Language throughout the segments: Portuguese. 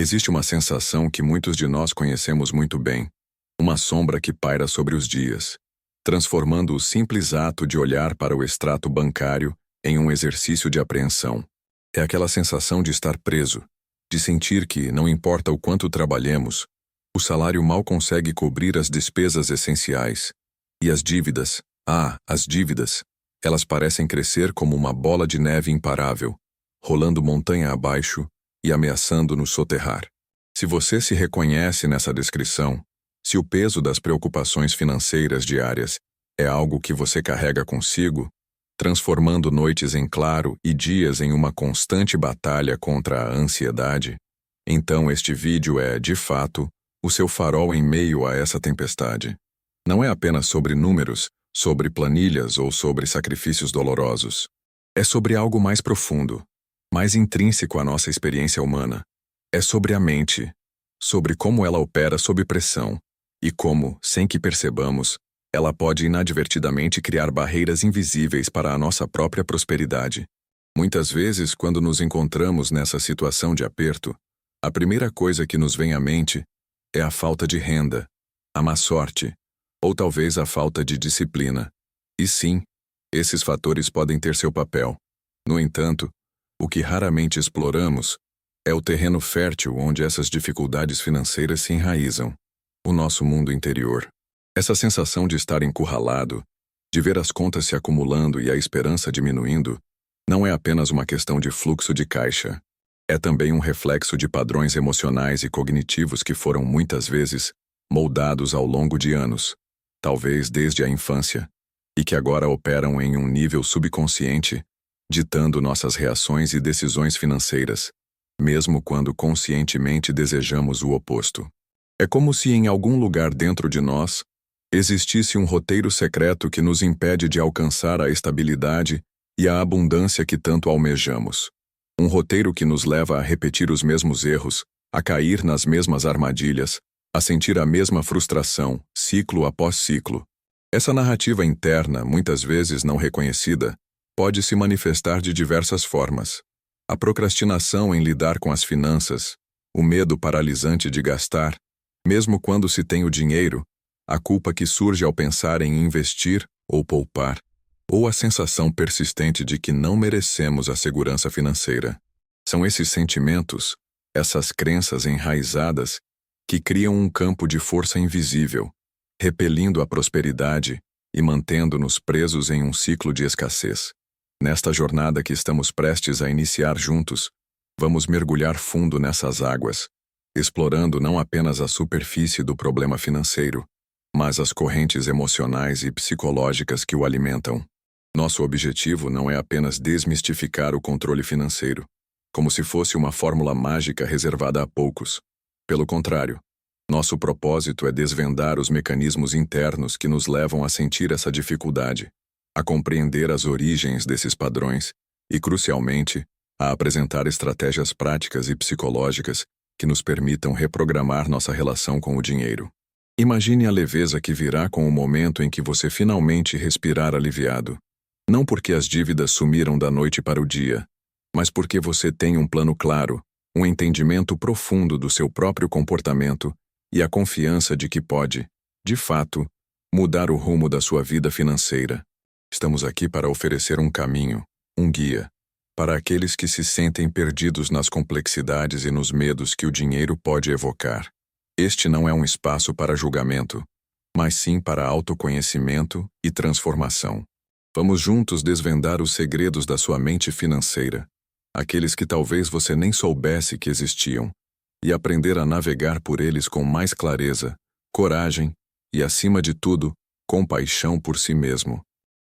Existe uma sensação que muitos de nós conhecemos muito bem, uma sombra que paira sobre os dias, transformando o simples ato de olhar para o extrato bancário em um exercício de apreensão. É aquela sensação de estar preso, de sentir que, não importa o quanto trabalhemos, o salário mal consegue cobrir as despesas essenciais. E as dívidas, as dívidas, elas parecem crescer como uma bola de neve imparável, rolando montanha abaixo e ameaçando nos soterrar. Se você se reconhece nessa descrição, se o peso das preocupações financeiras diárias é algo que você carrega consigo, transformando noites em claro e dias em uma constante batalha contra a ansiedade, então este vídeo é, de fato, o seu farol em meio a essa tempestade. Não é apenas sobre números, sobre planilhas ou sobre sacrifícios dolorosos. É sobre algo mais profundo, mais intrínseco à nossa experiência humana. É sobre a mente, sobre como ela opera sob pressão e como, sem que percebamos, ela pode inadvertidamente criar barreiras invisíveis para a nossa própria prosperidade. Muitas vezes, quando nos encontramos nessa situação de aperto, a primeira coisa que nos vem à mente é a falta de renda, a má sorte, ou talvez a falta de disciplina. E sim, esses fatores podem ter seu papel. No entanto, o que raramente exploramos é o terreno fértil onde essas dificuldades financeiras se enraizam, o nosso mundo interior. Essa sensação de estar encurralado, de ver as contas se acumulando e a esperança diminuindo, não é apenas uma questão de fluxo de caixa. É também um reflexo de padrões emocionais e cognitivos que foram muitas vezes moldados ao longo de anos, talvez desde a infância, e que agora operam em um nível subconsciente, ditando nossas reações e decisões financeiras, mesmo quando conscientemente desejamos o oposto. É como se em algum lugar dentro de nós existisse um roteiro secreto que nos impede de alcançar a estabilidade e a abundância que tanto almejamos. Um roteiro que nos leva a repetir os mesmos erros, a cair nas mesmas armadilhas, a sentir a mesma frustração, ciclo após ciclo. Essa narrativa interna, muitas vezes não reconhecida, pode se manifestar de diversas formas. A procrastinação em lidar com as finanças, o medo paralisante de gastar, mesmo quando se tem o dinheiro, a culpa que surge ao pensar em investir ou poupar, ou a sensação persistente de que não merecemos a segurança financeira. São esses sentimentos, essas crenças enraizadas, que criam um campo de força invisível, repelindo a prosperidade e mantendo-nos presos em um ciclo de escassez. Nesta jornada que estamos prestes a iniciar juntos, vamos mergulhar fundo nessas águas, explorando não apenas a superfície do problema financeiro, mas as correntes emocionais e psicológicas que o alimentam. Nosso objetivo não é apenas desmistificar o controle financeiro, como se fosse uma fórmula mágica reservada a poucos. Pelo contrário, nosso propósito é desvendar os mecanismos internos que nos levam a sentir essa dificuldade, a compreender as origens desses padrões e, crucialmente, a apresentar estratégias práticas e psicológicas que nos permitam reprogramar nossa relação com o dinheiro. Imagine a leveza que virá com o momento em que você finalmente respirar aliviado. Não porque as dívidas sumiram da noite para o dia, mas porque você tem um plano claro, um entendimento profundo do seu próprio comportamento e a confiança de que pode, de fato, mudar o rumo da sua vida financeira. Estamos aqui para oferecer um caminho, um guia, para aqueles que se sentem perdidos nas complexidades e nos medos que o dinheiro pode evocar. Este não é um espaço para julgamento, mas sim para autoconhecimento e transformação. Vamos juntos desvendar os segredos da sua mente financeira, aqueles que talvez você nem soubesse que existiam, e aprender a navegar por eles com mais clareza, coragem e, acima de tudo, compaixão por si mesmo.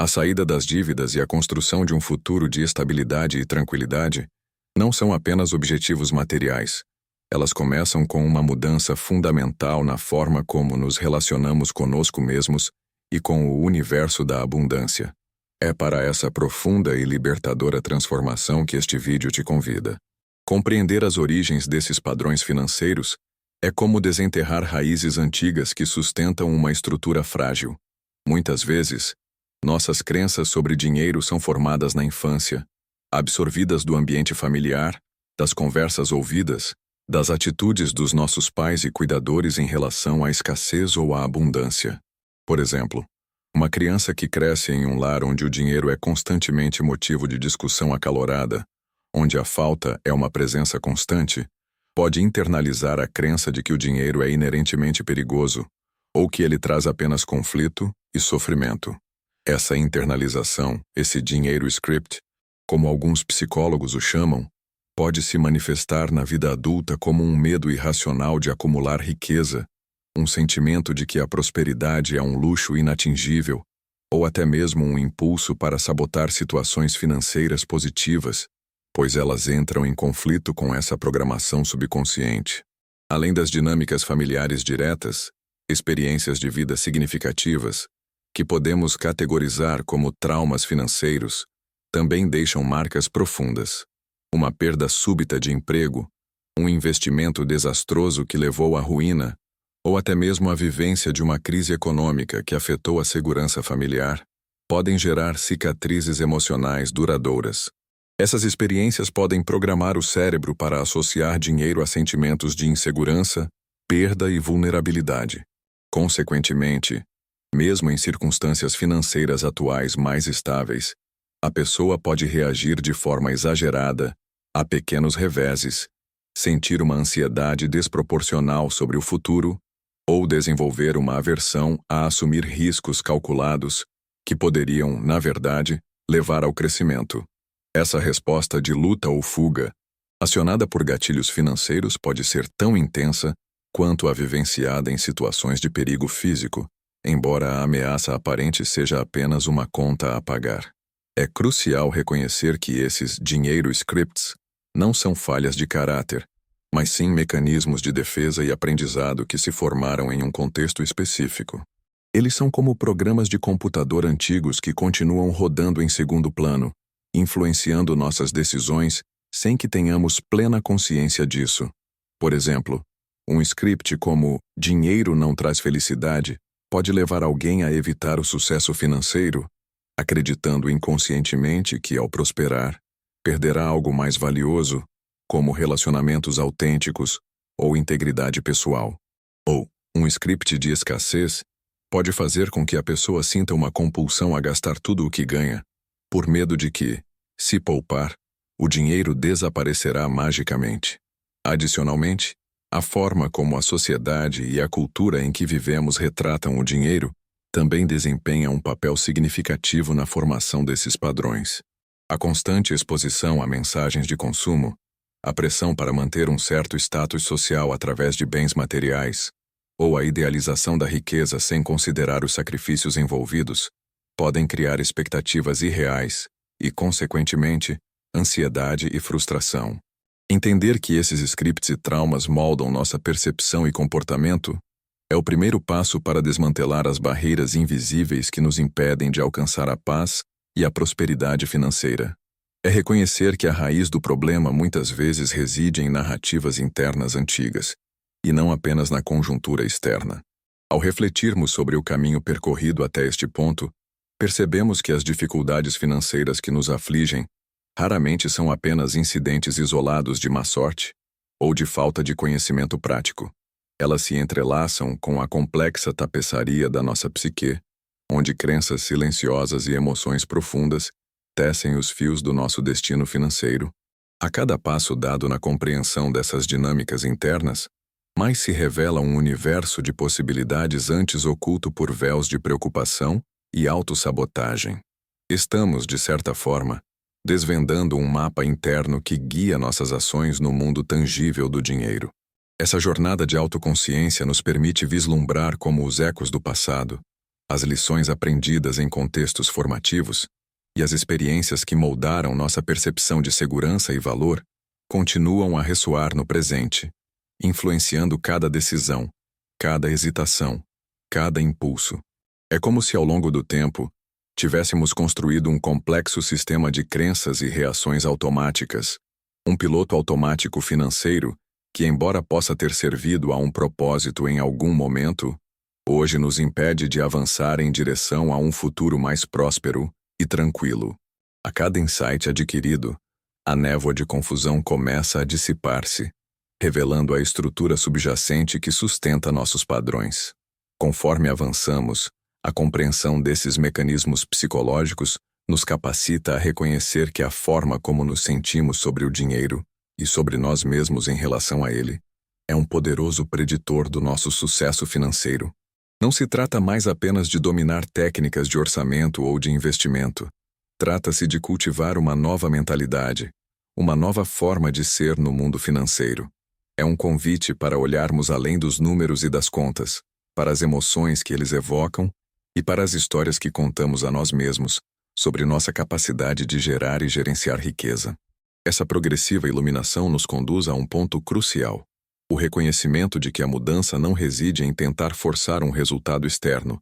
A saída das dívidas e a construção de um futuro de estabilidade e tranquilidade não são apenas objetivos materiais. Elas começam com uma mudança fundamental na forma como nos relacionamos conosco mesmos e com o universo da abundância. É para essa profunda e libertadora transformação que este vídeo te convida. Compreender as origens desses padrões financeiros é como desenterrar raízes antigas que sustentam uma estrutura frágil. Muitas vezes, nossas crenças sobre dinheiro são formadas na infância, absorvidas do ambiente familiar, das conversas ouvidas das atitudes dos nossos pais e cuidadores em relação à escassez ou à abundância. Por exemplo, uma criança que cresce em um lar onde o dinheiro é constantemente motivo de discussão acalorada, onde a falta é uma presença constante, pode internalizar a crença de que o dinheiro é inerentemente perigoso, ou que ele traz apenas conflito e sofrimento. Essa internalização, esse dinheiro script, como alguns psicólogos o chamam, pode se manifestar na vida adulta como um medo irracional de acumular riqueza, um sentimento de que a prosperidade é um luxo inatingível, ou até mesmo um impulso para sabotar situações financeiras positivas, pois elas entram em conflito com essa programação subconsciente. Além das dinâmicas familiares diretas, experiências de vida significativas, que podemos categorizar como traumas financeiros, também deixam marcas profundas. Uma perda súbita de emprego, um investimento desastroso que levou à ruína, ou até mesmo a vivência de uma crise econômica que afetou a segurança familiar, podem gerar cicatrizes emocionais duradouras. Essas experiências podem programar o cérebro para associar dinheiro a sentimentos de insegurança, perda e vulnerabilidade. Consequentemente, mesmo em circunstâncias financeiras atuais mais estáveis, a pessoa pode reagir de forma exagerada a pequenos reveses, sentir uma ansiedade desproporcional sobre o futuro ou desenvolver uma aversão a assumir riscos calculados que poderiam, na verdade, levar ao crescimento. Essa resposta de luta ou fuga, acionada por gatilhos financeiros, pode ser tão intensa quanto a vivenciada em situações de perigo físico, embora a ameaça aparente seja apenas uma conta a pagar. É crucial reconhecer que esses dinheiro scripts não são falhas de caráter, mas sim mecanismos de defesa e aprendizado que se formaram em um contexto específico. Eles são como programas de computador antigos que continuam rodando em segundo plano, influenciando nossas decisões sem que tenhamos plena consciência disso. Por exemplo, um script como "dinheiro não traz felicidade" pode levar alguém a evitar o sucesso financeiro, acreditando inconscientemente que, ao prosperar, perderá algo mais valioso, como relacionamentos autênticos ou integridade pessoal. Ou, um script de escassez pode fazer com que a pessoa sinta uma compulsão a gastar tudo o que ganha, por medo de que, se poupar, o dinheiro desaparecerá magicamente. Adicionalmente, a forma como a sociedade e a cultura em que vivemos retratam o dinheiro também desempenha um papel significativo na formação desses padrões. A constante exposição a mensagens de consumo, a pressão para manter um certo status social através de bens materiais, ou a idealização da riqueza sem considerar os sacrifícios envolvidos, podem criar expectativas irreais e, consequentemente, ansiedade e frustração. Entender que esses scripts e traumas moldam nossa percepção e comportamento é o primeiro passo para desmantelar as barreiras invisíveis que nos impedem de alcançar a paz e a prosperidade financeira. É reconhecer que a raiz do problema muitas vezes reside em narrativas internas antigas, e não apenas na conjuntura externa. Ao refletirmos sobre o caminho percorrido até este ponto, percebemos que as dificuldades financeiras que nos afligem raramente são apenas incidentes isolados de má sorte ou de falta de conhecimento prático. Elas se entrelaçam com a complexa tapeçaria da nossa psique, onde crenças silenciosas e emoções profundas tecem os fios do nosso destino financeiro. A cada passo dado na compreensão dessas dinâmicas internas, mais se revela um universo de possibilidades antes oculto por véus de preocupação e autossabotagem. Estamos, de certa forma, desvendando um mapa interno que guia nossas ações no mundo tangível do dinheiro. Essa jornada de autoconsciência nos permite vislumbrar como os ecos do passado, as lições aprendidas em contextos formativos e as experiências que moldaram nossa percepção de segurança e valor continuam a ressoar no presente, influenciando cada decisão, cada hesitação, cada impulso. É como se ao longo do tempo tivéssemos construído um complexo sistema de crenças e reações automáticas, um piloto automático financeiro que, embora possa ter servido a um propósito em algum momento, hoje nos impede de avançar em direção a um futuro mais próspero e tranquilo. A cada insight adquirido, a névoa de confusão começa a dissipar-se, revelando a estrutura subjacente que sustenta nossos padrões. Conforme avançamos, a compreensão desses mecanismos psicológicos nos capacita a reconhecer que a forma como nos sentimos sobre o dinheiro e sobre nós mesmos em relação a ele é um poderoso preditor do nosso sucesso financeiro. Não se trata mais apenas de dominar técnicas de orçamento ou de investimento. Trata-se de cultivar uma nova mentalidade, uma nova forma de ser no mundo financeiro. É um convite para olharmos além dos números e das contas, para as emoções que eles evocam e para as histórias que contamos a nós mesmos sobre nossa capacidade de gerar e gerenciar riqueza. Essa progressiva iluminação nos conduz a um ponto crucial: o reconhecimento de que a mudança não reside em tentar forçar um resultado externo,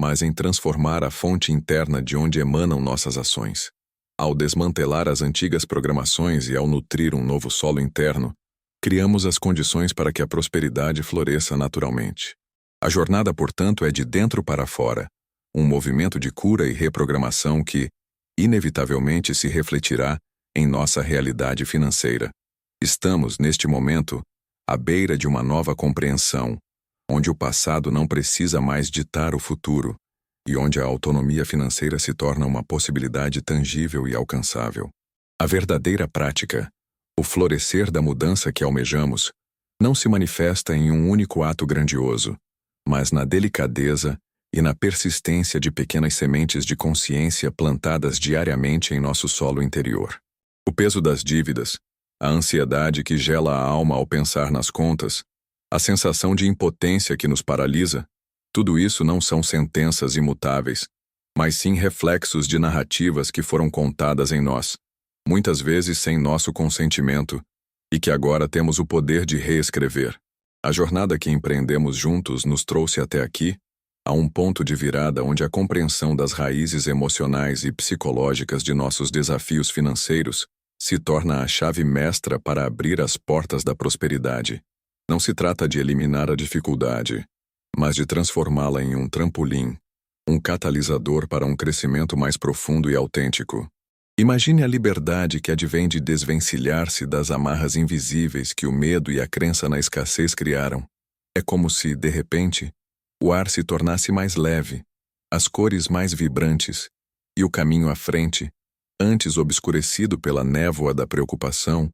mas em transformar a fonte interna de onde emanam nossas ações. Ao desmantelar as antigas programações e ao nutrir um novo solo interno, criamos as condições para que a prosperidade floresça naturalmente. A jornada, portanto, é de dentro para fora, um movimento de cura e reprogramação que, inevitavelmente, se refletirá em nossa realidade financeira. Estamos, neste momento, à beira de uma nova compreensão, onde o passado não precisa mais ditar o futuro e onde a autonomia financeira se torna uma possibilidade tangível e alcançável. A verdadeira prática, o florescer da mudança que almejamos, não se manifesta em um único ato grandioso, mas na delicadeza e na persistência de pequenas sementes de consciência plantadas diariamente em nosso solo interior. O peso das dívidas, a ansiedade que gela a alma ao pensar nas contas, a sensação de impotência que nos paralisa, tudo isso não são sentenças imutáveis, mas sim reflexos de narrativas que foram contadas em nós, muitas vezes sem nosso consentimento, e que agora temos o poder de reescrever. A jornada que empreendemos juntos nos trouxe até aqui, a um ponto de virada onde a compreensão das raízes emocionais e psicológicas de nossos desafios financeiros se torna a chave mestra para abrir as portas da prosperidade. Não se trata de eliminar a dificuldade, mas de transformá-la em um trampolim, um catalisador para um crescimento mais profundo e autêntico. Imagine a liberdade que advém de desvencilhar-se das amarras invisíveis que o medo e a crença na escassez criaram. É como se, de repente, o ar se tornasse mais leve, as cores mais vibrantes, e o caminho à frente, antes obscurecido pela névoa da preocupação,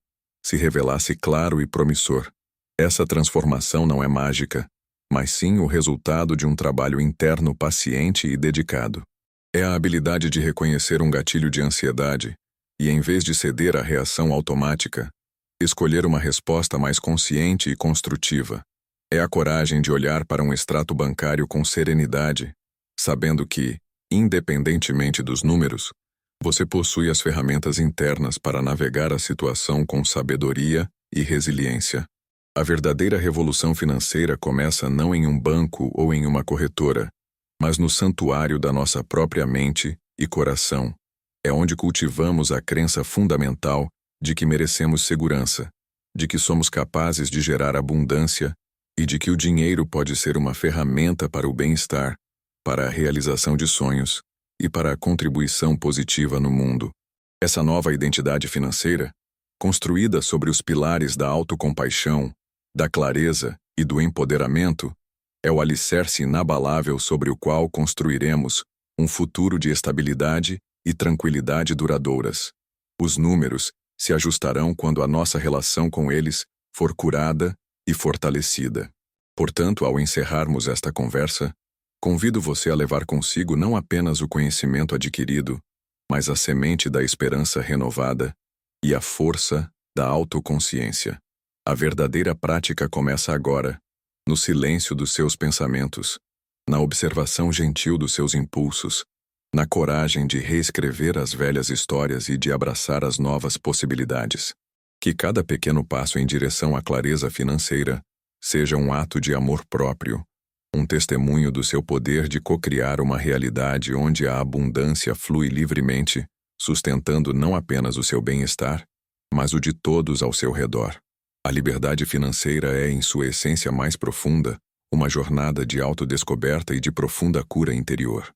se revelasse claro e promissor. Essa transformação não é mágica, mas sim o resultado de um trabalho interno paciente e dedicado. É a habilidade de reconhecer um gatilho de ansiedade e, em vez de ceder à reação automática, escolher uma resposta mais consciente e construtiva. É a coragem de olhar para um extrato bancário com serenidade, sabendo que, independentemente dos números, você possui as ferramentas internas para navegar a situação com sabedoria e resiliência. A verdadeira revolução financeira começa não em um banco ou em uma corretora, mas no santuário da nossa própria mente e coração. É onde cultivamos a crença fundamental de que merecemos segurança, de que somos capazes de gerar abundância e de que o dinheiro pode ser uma ferramenta para o bem-estar, para a realização de sonhos e para a contribuição positiva no mundo. Essa nova identidade financeira, construída sobre os pilares da autocompaixão, da clareza e do empoderamento, é o alicerce inabalável sobre o qual construiremos um futuro de estabilidade e tranquilidade duradouras. Os números se ajustarão quando a nossa relação com eles for curada e fortalecida. Portanto, ao encerrarmos esta conversa, convido você a levar consigo não apenas o conhecimento adquirido, mas a semente da esperança renovada e a força da autoconsciência. A verdadeira prática começa agora, no silêncio dos seus pensamentos, na observação gentil dos seus impulsos, na coragem de reescrever as velhas histórias e de abraçar as novas possibilidades. Que cada pequeno passo em direção à clareza financeira seja um ato de amor próprio, um testemunho do seu poder de cocriar uma realidade onde a abundância flui livremente, sustentando não apenas o seu bem-estar, mas o de todos ao seu redor. A liberdade financeira é, em sua essência mais profunda, uma jornada de autodescoberta e de profunda cura interior.